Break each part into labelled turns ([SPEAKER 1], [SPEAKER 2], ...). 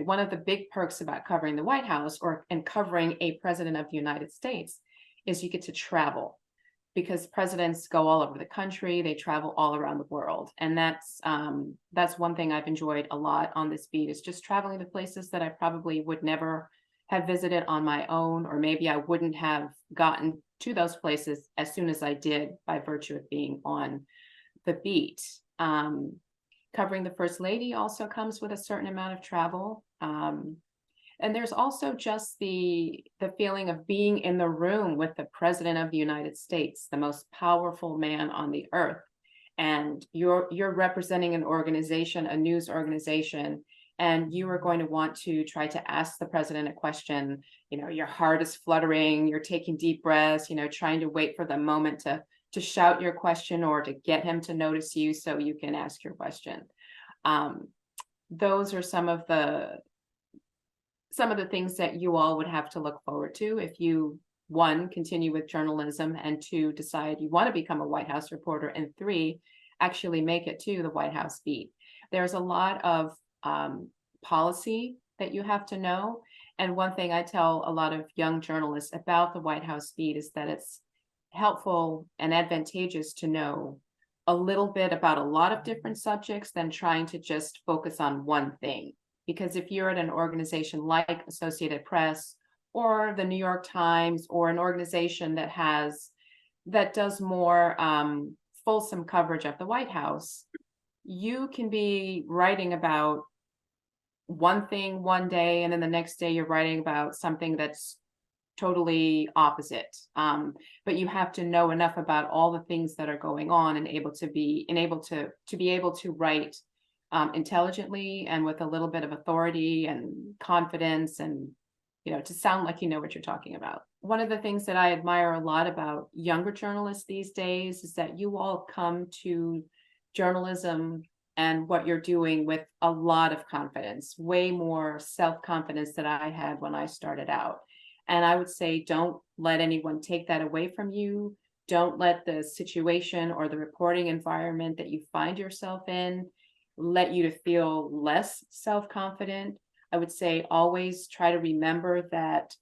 [SPEAKER 1] one of the big perks about covering the White House and covering a president of the United States is you get to travel, because presidents go all over the country, they travel all around the world. And that's one thing I've enjoyed a lot on this beat, is just traveling to places that I probably would never have visited on my own, or maybe I wouldn't have gotten to those places as soon as I did by virtue of being on the beat. Covering the First Lady also comes with a certain amount of travel. And there's also just the feeling of being in the room with the President of the United States, the most powerful man on the earth. And you're representing an organization, a news organization, and you are going to want to try to ask the president a question. Your heart is fluttering, you're taking deep breaths, trying to wait for the moment to shout your question or to get him to notice you so you can ask your question. Those are some of the things that you all would have to look forward to if you, one, continue with journalism, and two, decide you want to become a White House reporter, and three, actually make it to the White House beat. There's a lot of policy that you have to know. And one thing I tell a lot of young journalists about the White House beat is that it's helpful and advantageous to know a little bit about a lot of different subjects than trying to just focus on one thing. Because if you're at an organization like Associated Press or the New York Times, or an organization that does more fulsome coverage of the White House, you can be writing about one thing one day, and then the next day you're writing about something that's totally opposite. But you have to know enough about all the things that are going on and able to be able to write intelligently and with a little bit of authority and confidence, and to sound like you know what you're talking about. One of the things that I admire a lot about younger journalists these days is that you all come to journalism and what you're doing with a lot of confidence, way more self-confidence than I had when I started out. And I would say, don't let anyone take that away from you. Don't let the situation or the reporting environment that you find yourself in let you to feel less self-confident. I would say always try to remember that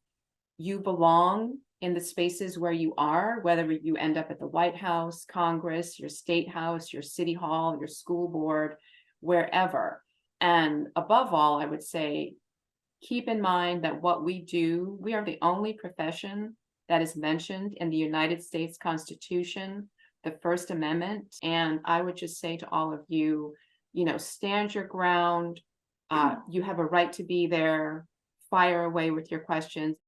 [SPEAKER 1] you belong in the spaces where you are, whether you end up at the White House, Congress, your state house, your city hall, your school board, wherever. And above all, I would say, keep in mind that what we do, we are the only profession that is mentioned in the United States Constitution, the First Amendment. And I would just say to all of you, stand your ground. You have a right to be there. Fire away with your questions.